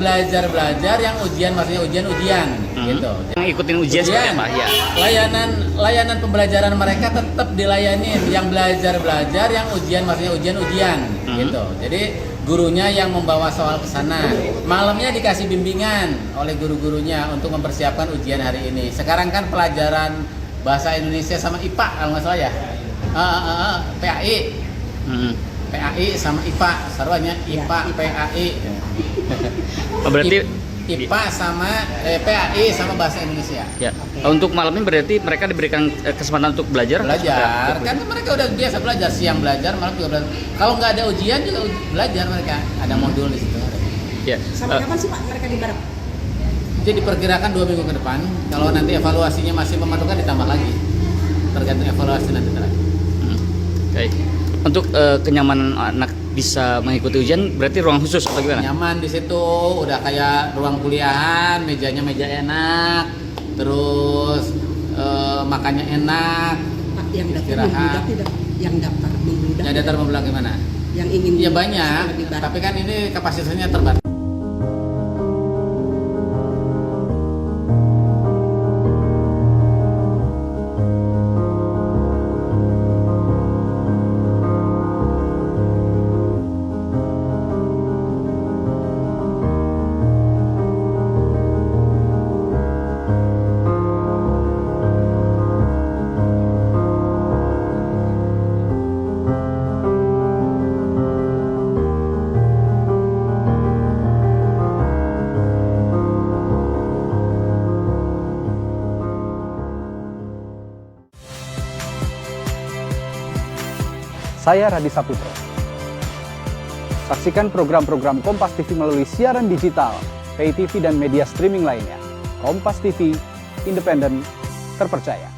belajar, yang ujian maksudnya ujian gitu. Yang ikutin ujian seperti apa? Ya. Layanan pembelajaran mereka tetap dilayani, yang belajar, yang ujian maksudnya ujian gitu. Jadi gurunya yang membawa soal ke sana. Malamnya dikasih bimbingan oleh guru-gurunya untuk mempersiapkan ujian hari ini. Sekarang kan pelajaran bahasa Indonesia sama IPA kalau nggak salah ya. PAI. PAI sama IPA, sarwanya IPA, PAI. Berarti IPA sama PAI sama bahasa Indonesia. ya. Untuk malam ini berarti mereka diberikan kesempatan untuk belajar. Kan mereka udah biasa belajar, siang belajar, malam juga belajar. Kalau nggak ada ujian juga belajar mereka. Ada modul di situ. Ya. Sampai kapan sih Pak mereka di Barat? Jadi diperkirakan 2 minggu ke depan. Kalau nanti evaluasinya masih memadukan ditambah lagi. Tergantung evaluasi nanti terakhir. Oke. Untuk kenyamanan anak bisa mengikuti ujian berarti ruang khusus atau gimana? Nyaman di situ, udah kayak ruang kuliahan, mejanya meja enak, terus makannya enak. Pak, yang daftar Istirahat. membludak tidak? Yang daftar membludak? Yang daftar membelah gimana? Yang ingin Ya banyak, di Barat. tapi kan ini kapasitasnya terbatas. Saya Radi Saputro. Saksikan program-program Kompas TV melalui siaran digital, pay TV dan media streaming lainnya. Kompas TV, independen, terpercaya.